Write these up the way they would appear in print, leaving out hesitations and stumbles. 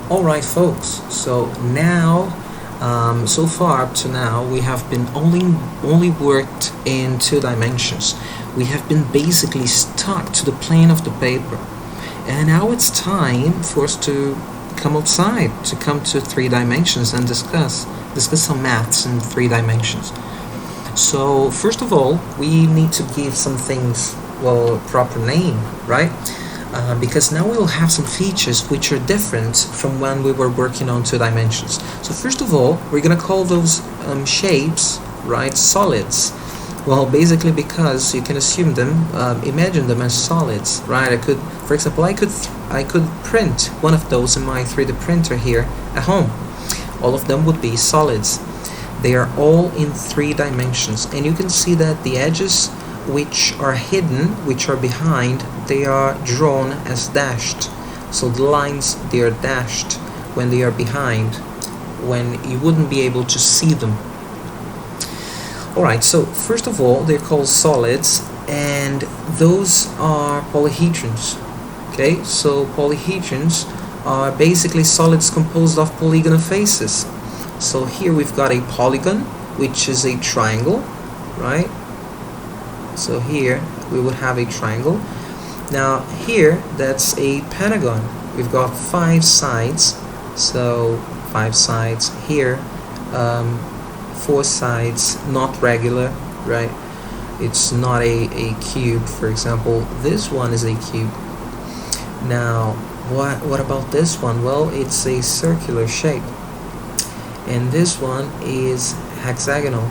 Alright folks, so now so far up to now we have been only worked in 2 dimensions. We have been basically stuck to the plane of the paper, and now it's time for us to come outside, to come to 3 dimensions and discuss some maths in 3 dimensions. So first of all, we need to give some things, well, a proper name, right? Because now we'll have some features which are different from when we were working on 2 dimensions. So first of all, we're gonna call those shapes, right, solids. Well, basically because you can assume them, imagine them as solids, right? For example, I could print one of those in my 3D printer here at home. All of them would be solids. They are all in 3 dimensions, and you can see that the edges which are hidden, which are behind, they are drawn as dashed. So the lines, they are dashed when they are behind, when you wouldn't be able to see them. Alright, so first of all, they're called solids, and those are polyhedrons. Okay, so polyhedrons are basically solids composed of polygonal faces. So here we've got a polygon, which is a triangle, right? So here we would have a triangle. Now here, that's a pentagon. We've got 5 sides, so 5 sides. Here 4 sides, not regular, right? It's not a cube, for example. This one is a cube. Now what about this one? Well, it's a circular shape, and this one is hexagonal.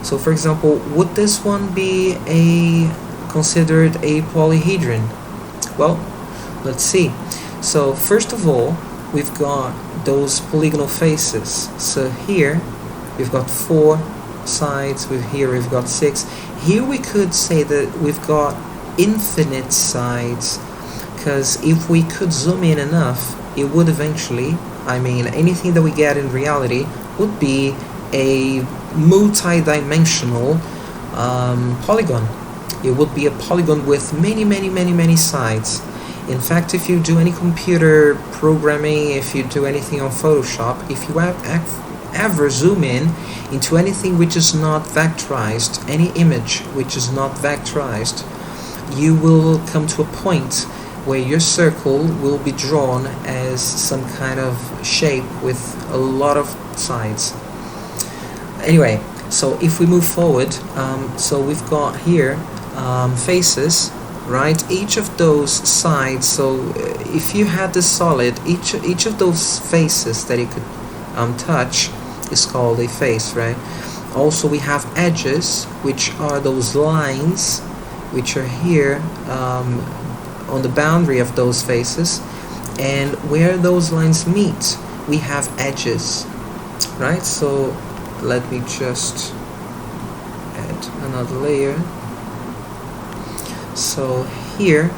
So for example, would this one be considered a polyhedron? Well, let's see. So first of all, we've got those polygonal faces. So here we've got 4 sides, here we've got 6. Here we could say that we've got infinite sides, because if we could zoom in enough, it would eventually, anything that we get in reality would be a multi-dimensional polygon. It would be a polygon with many sides. In fact, if you do any computer programming, if you do anything on Photoshop, if you ever zoom in into anything which is not vectorized, any image which is not vectorized, you will come to a point where your circle will be drawn as some kind of shape with a lot of sides. Anyway, so if we move forward, so we've got here faces, right? Each of those sides, so if you had the solid, each of those faces that you could touch is called a face, right? Also we have edges, which are those lines which are here on the boundary of those faces, and where those lines meet we have edges, right? So let me just add another layer. So here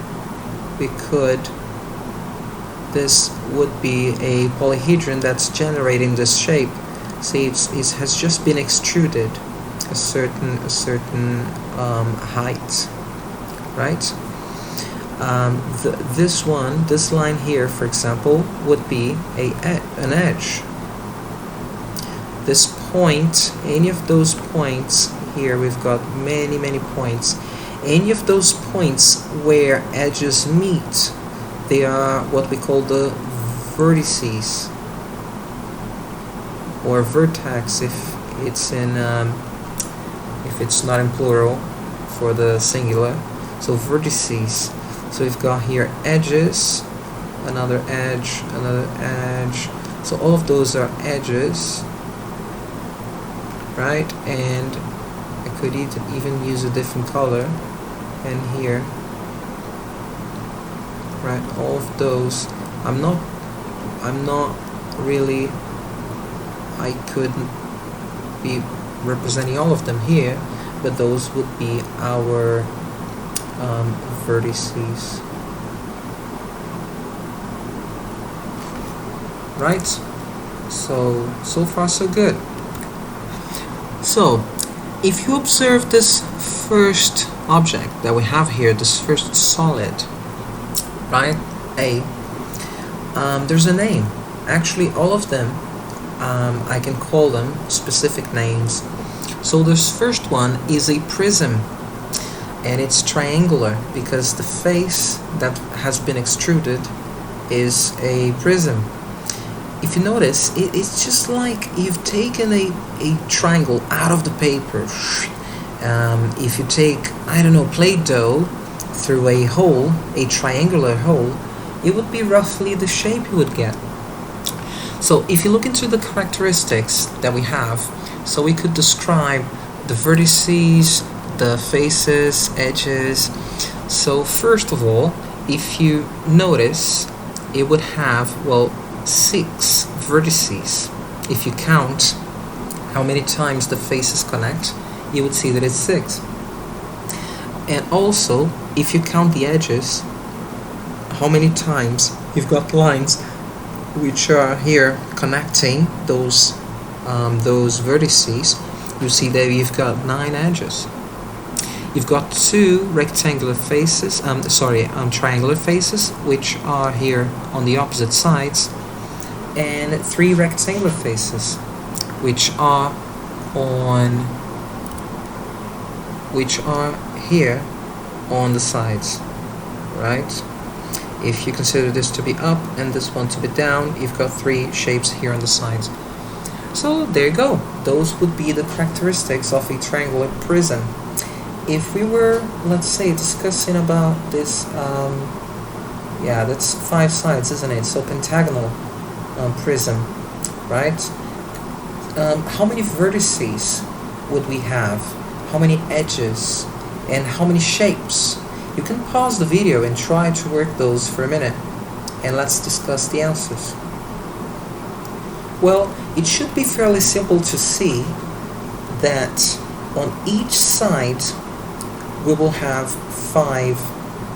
this would be a polyhedron that's generating this shape. See, it has just been extruded a certain height, right? This line here, for example, would be an edge. This point, any of those points here, we've got many points. Any of those points where edges meet, they are what we call the vertices, or vertex if it's not in plural for the singular. So vertices. So we've got here edges, another edge. So all of those are edges, right? And I could even use a different color. And here, right? All of those. I'm not really. I couldn't be representing all of them here, but those would be our vertices, right? So far so good. So if you observe this first object that we have here, this first solid, right, A, there's a name. Actually, all of them, I can call them specific names. So this first one is a prism, and it's triangular because the face that has been extruded is a prism. If you notice, it's just like you've taken a triangle out of the paper. If you take, I don't know, Play-Doh through a hole, a triangular hole, it would be roughly the shape you would get. So if you look into the characteristics that we have, so we could describe the vertices, the faces, edges. So first of all, if you notice, it would have, well, 6 vertices. If you count how many times the faces connect, you would see that it's 6. And also, if you count the edges, how many times you've got lines which are here connecting those vertices, you see that you've got 9 edges. You've got 2 rectangular faces, triangular faces, which are here on the opposite sides, and 3 rectangular faces, which are here on the sides, right? If you consider this to be up and this one to be down, you've got 3 shapes here on the sides. So there you go. Those would be the characteristics of a triangular prism. If we were, let's say, discussing about this, that's 5 sides, isn't it? So pentagonal prism, right? How many vertices would we have? How many edges? And how many shapes? You can pause the video and try to work those for a minute, and let's discuss the answers. Well, it should be fairly simple to see that on each side we will have 5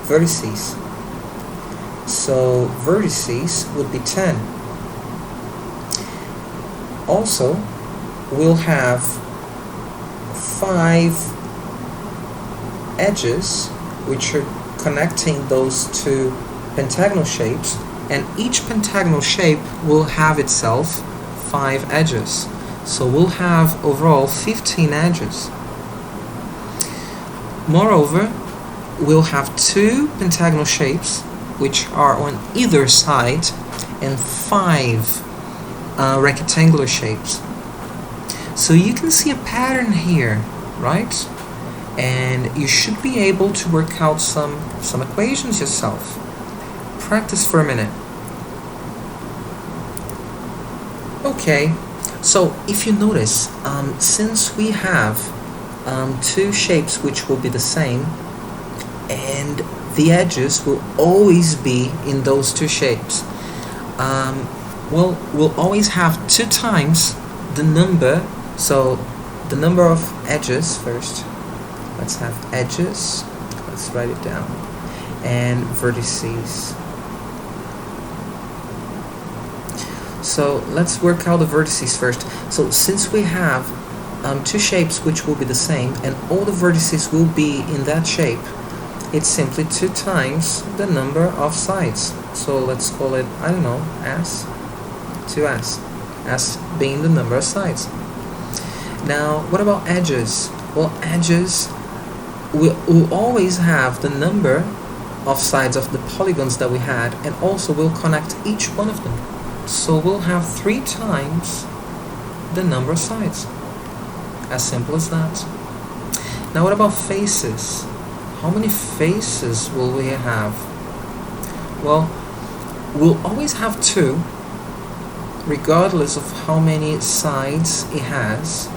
vertices. So vertices would be 10. Also, we'll have 5 edges which are connecting those 2 pentagonal shapes, and each pentagonal shape will have itself 5 edges. So we'll have overall 15 edges. Moreover, we'll have 2 pentagonal shapes which are on either side, and 5 rectangular shapes. So you can see a pattern here, right? And you should be able to work out some equations yourself. Practice for a minute. Okay, so if you notice, since we have 2 shapes which will be the same, and the edges will always be in those 2 shapes, well, we'll always have 2 times the number. So the number of edges first. Let's have edges, let's write it down, and vertices. So let's work out the vertices first. So since we have 2 shapes which will be the same, and all the vertices will be in that shape, it's simply 2 times the number of sides. So let's call it, I don't know, S, 2S, S being the number of sides. Now, what about edges? Well, edges will always have the number of sides of the polygons that we had, and also we'll connect each one of them. So we'll have 3 times the number of sides. As simple as that. Now what about faces? How many faces will we have? Well, we'll always have 2, regardless of how many sides it has.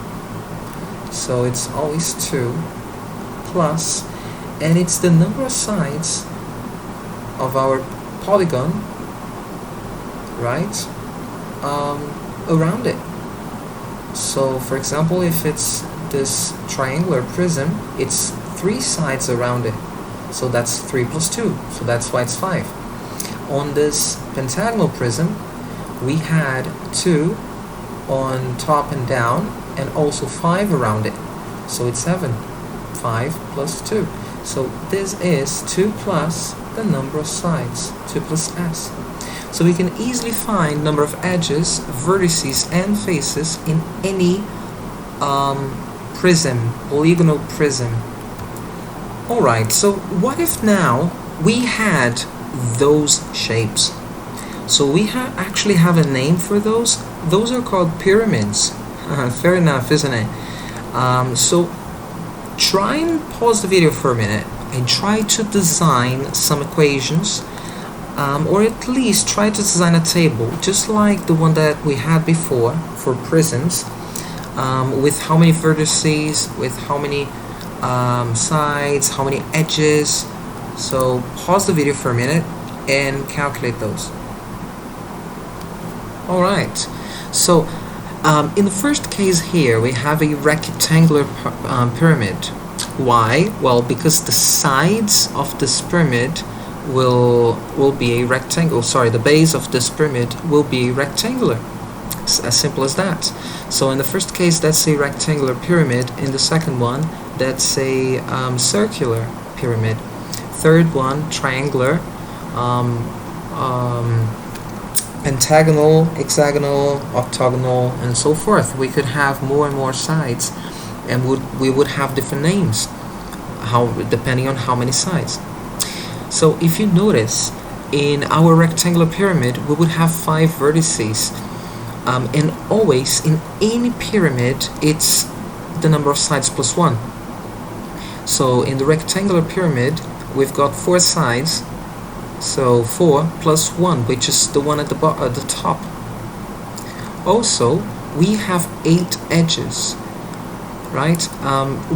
So it's always 2 plus, and it's the number of sides of our polygon, right, around it. So for example, if it's this triangular prism, it's 3 sides around it, so that's 3 plus 2, so that's why it's 5. On this pentagonal prism, we had 2 on top and down, and also 5 around it, so it's 7. 5 plus 2. So this is 2 plus the number of sides, 2 plus S. So we can easily find number of edges, vertices, and faces in any prism, polygonal prism. Alright, so what if now we had those shapes? So we actually have a name for those. Those are called pyramids. Fair enough, isn't it? So try and pause the video for a minute and try to design some equations, or at least try to design a table just like the one that we had before for prisms, with how many vertices, with how many sides, how many edges. So pause the video for a minute and calculate those. Alright, so in the first case here we have a rectangular pyramid. Why? Well, because the sides of this pyramid will be a rectangle. Sorry, the base of this pyramid will be rectangular. It's as simple as that. So in the first case, that's a rectangular pyramid. In the second one, that's a circular pyramid. Third one, triangular, pentagonal, hexagonal, octagonal, and so forth. We could have more and more sides, and we would have different names, depending on how many sides. So if you notice, in our rectangular pyramid, we would have 5 vertices, and always in any pyramid, it's the number of sides plus 1. So in the rectangular pyramid, we've got 4 sides. So 4 plus 1, which is the one at the top. Also, we have 8 edges, right?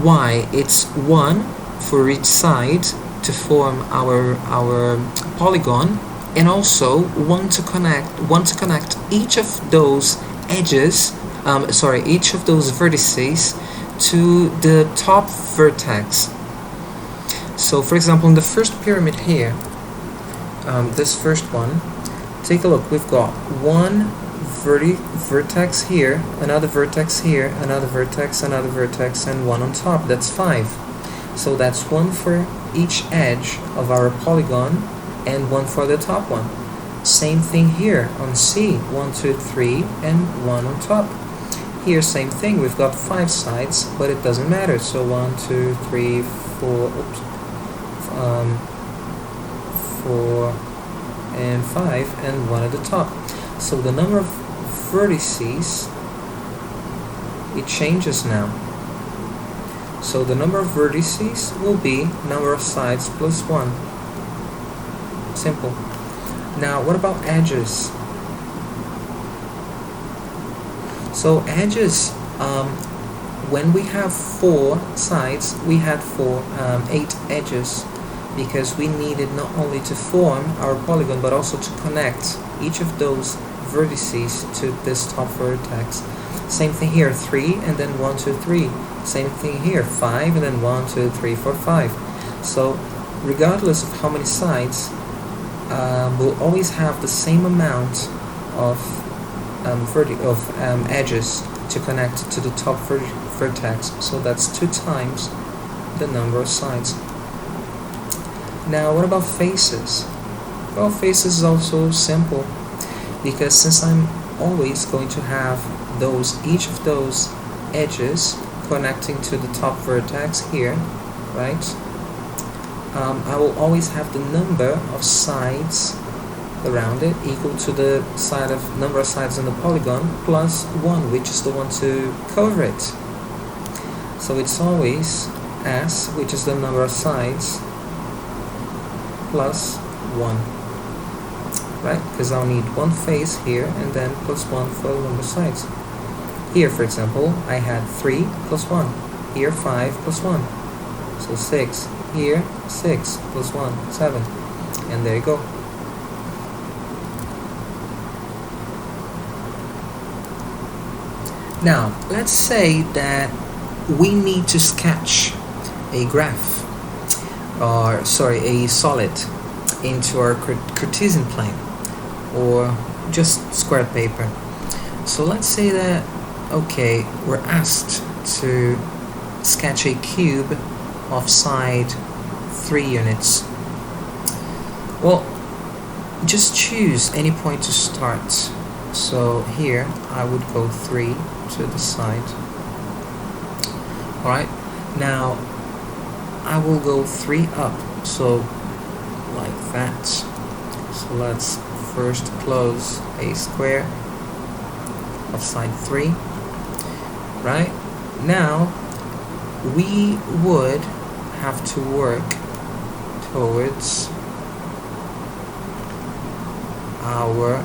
Why? It's 1 for each side to form our polygon, and also one to connect each of those edges. Each of those vertices to the top vertex. So, for example, in the first pyramid here. This first one, take a look. We've got one vertex here, another vertex here, another vertex, and one on top. That's 5. So that's 1 for each edge of our polygon and 1 for the top one. Same thing here on C, 1, 2, 3, and 1 on top. Here, same thing. We've got 5 sides, but it doesn't matter. So 1, 2, 3, 4. 4 and 5 and 1 at the top. So the number of vertices, it changes now. So the number of vertices will be number of sides plus 1. Simple. Now what about edges? So edges, when we have 4 sides, we had 8 edges, because we needed not only to form our polygon but also to connect each of those vertices to this top vertex. Same thing here, 3 and then 1, 2, 3. Same thing here, 5 and then 1, 2, 3, 4, 5. So regardless of how many sides, we'll always have the same amount of edges to connect to the top vertex. So that's 2 times the number of sides. Now what about faces? Well, faces is also simple, because since I'm always going to have each of those edges connecting to the top vertex here, right? I will always have the number of sides around it equal to the number of sides in the polygon plus 1, which is the one to cover it. So it's always S, which is the number of sides, plus 1, right? Because I'll need 1 face here and then plus 1 for the number of sides. Here, for example, I had 3 plus 1. Here, 5 plus 1. So 6. Here, 6 plus 1, 7. And there you go. Now, let's say that we need to sketch a graph, or a solid into our Cartesian plane, or just square paper. So let's say that, okay, we're asked to sketch a cube of side 3 units. Well, just choose any point to start. So here I would go 3 to the side. Alright, now I will go 3 up, so like that. So let's first close a square of side 3. Right, now we would have to work towards our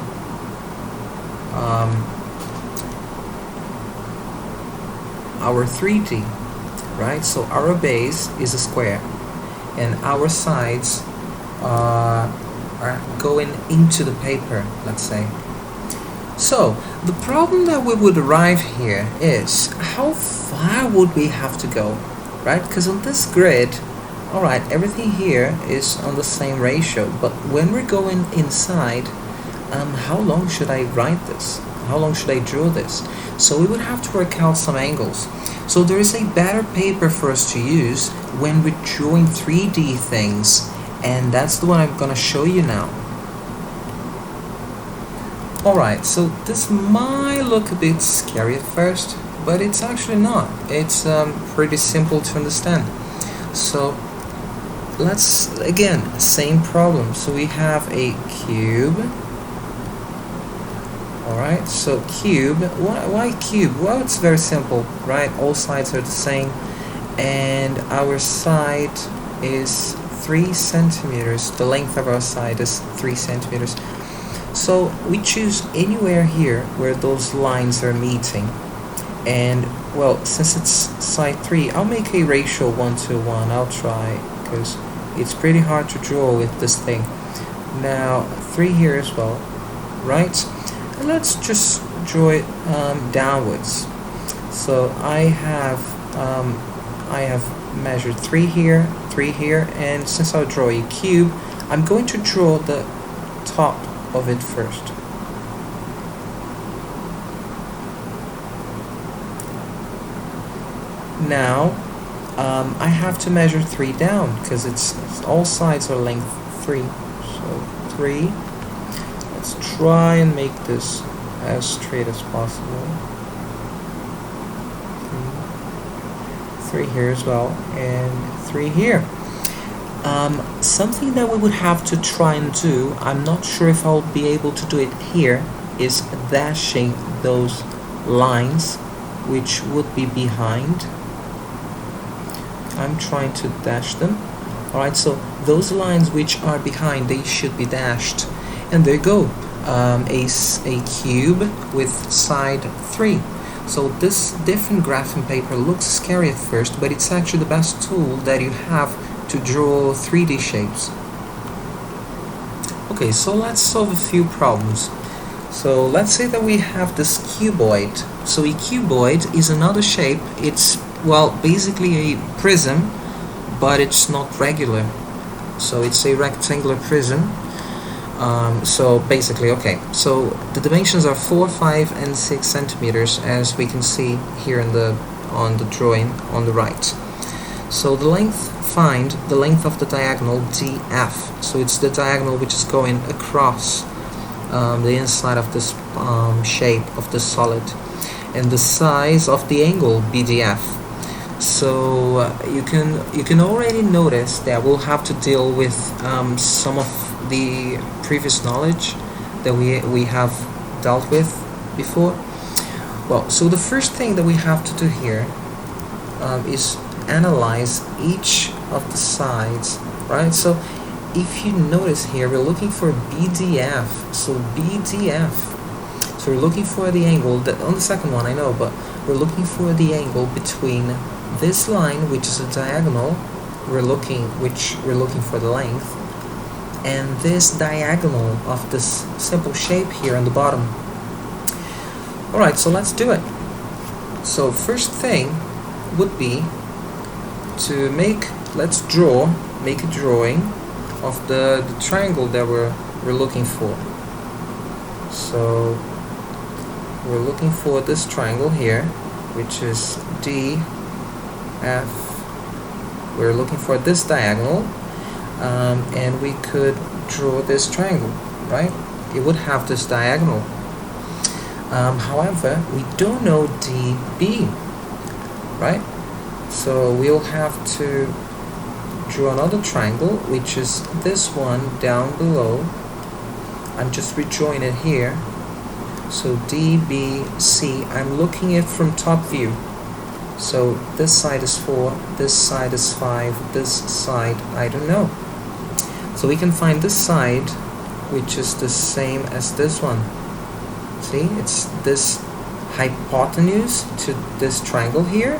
3D, right? So our base is a square and our sides are going into the paper, let's say. So the problem that we would arrive here is how far would we have to go, right? Because on this grid, alright, everything here is on the same ratio, but when we're going inside, how long should I write this? How long should I draw this? So we would have to work out some angles. So there is a better paper for us to use when we're drawing 3D things, and that's the one I'm gonna show you now. Alright, so this might look a bit scary at first, but it's actually not. It's pretty simple to understand. So let's, again, same problem. So we have a cube. Alright, so cube. Why cube? Well, it's very simple, right? All sides are the same, and our side is 3 centimeters. The length of our side is 3 centimeters. So we choose anywhere here where those lines are meeting, and well, since it's side 3, I'll make a ratio 1:1. I'll try, because it's pretty hard to draw with this thing. Now 3 here as well, right? And let's just draw it downwards. So I have measured 3 here, 3 here, and since I'll draw a cube, I'm going to draw the top of it first. Now I have to measure 3 down because it's all sides are length 3. So 3. Let's try and make this as straight as possible. 3 here as well, and 3 here. Something that we would have to try and do, I'm not sure if I'll be able to do it here, is dashing those lines which would be behind. I'm trying to dash them. Alright, so those lines which are behind, they should be dashed. And there you go, a cube with side 3. So this different graphing paper looks scary at first, but it's actually the best tool that you have to draw 3D shapes. Okay, so let's solve a few problems. So let's say that we have this cuboid. So a cuboid is another shape. It's, well, basically a prism, but it's not regular. So it's a rectangular prism. So basically, okay, so the dimensions are 4, 5, and 6 centimeters, as we can see here in on the drawing on the right. So the length, find the length of the diagonal DF. So it's the diagonal which is going across the inside of this shape of the solid, and the size of the angle BDF. So you can already notice that we'll have to deal with some of the previous knowledge that we have dealt with before. Well, so the first thing that we have to do here is analyze each of the sides, right? So if you notice here, we're looking for BDF. So BDF, so we're looking for the angle that on the second one, I know, but we're looking for the angle between this line, which is a diagonal, we're looking for the length, and this diagonal of this simple shape here on the bottom. Alright, so let's do it. So first thing would be to make a drawing of the triangle that we're looking for. So we're looking for this triangle here, which is DF. We're looking for this diagonal, and we could draw this triangle. right? It would have this diagonal. However, we don't know DB, right? So we'll have to draw another triangle, which is this one down below. I'm just redrawing it here. So DBC, I'm looking at from top view. So this side is 4, this side is 5, this side I don't know. So we can find this side, which is the same as this one. See, it's this hypotenuse to this triangle here,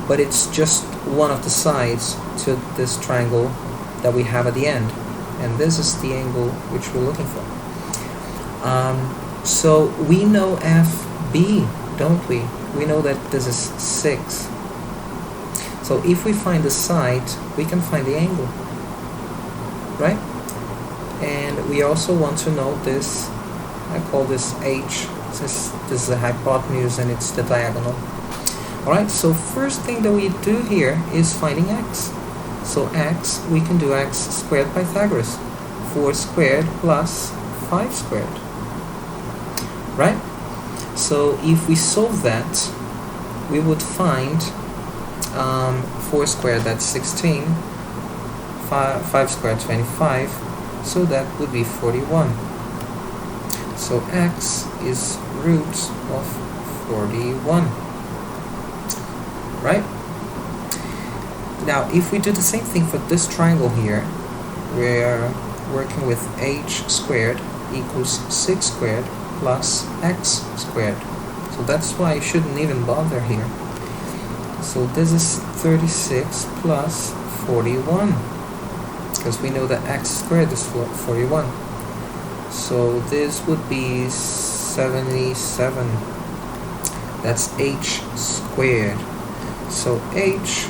but it's just one of the sides to this triangle that we have at the end, and this is the angle which we're looking for. So we know FB, don't we? We know that this is 6. So if we find the side, we can find the angle, right? And we also want to know this. I call this H, since this is the hypotenuse and it's the diagonal. Alright, so first thing that we do here is finding x. So x, we can do x squared Pythagoras. 4 squared plus 5 squared. Right? So if we solve that, we would find 4 squared, that's 16, 5 squared, 25, so that would be 41. So x is root of 41. Right? Now if we do the same thing for this triangle here, we're working with h squared equals 6 squared plus x squared. So that's why I shouldn't even bother here. So this is 36 plus 41, because we know that x squared is 41. So this would be 77. That's h squared. So h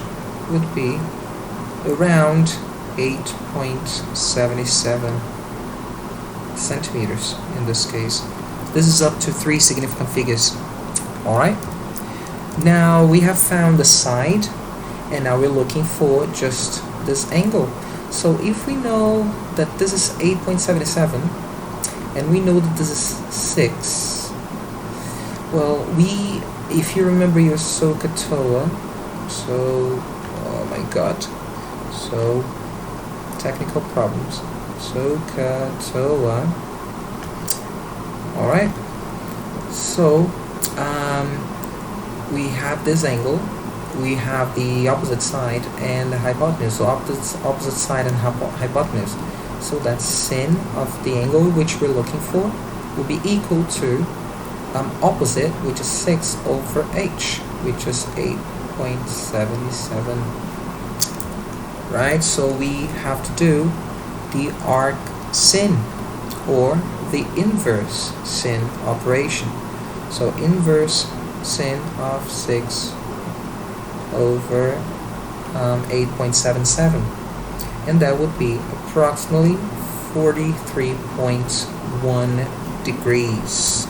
would be around 8.77 centimeters in this case. This is up to 3 significant figures. Alright? Now we have found the side, and now we're looking for just this angle. So if we know that this is 8.77 and we know that this is 6, well, if you remember your SOHCAHTOA, oh my god, so technical problems, SOHCAHTOA. Alright, so we have this angle, we have the opposite side and the hypotenuse, so opposite side and hypotenuse. So that sin of the angle which we're looking for will be equal to opposite, which is 6 over h, which is 8.77. Right, so we have to do the arc sin, or the inverse sin operation. So inverse sin of 6 over 8.77, and that would be approximately 43.1 degrees.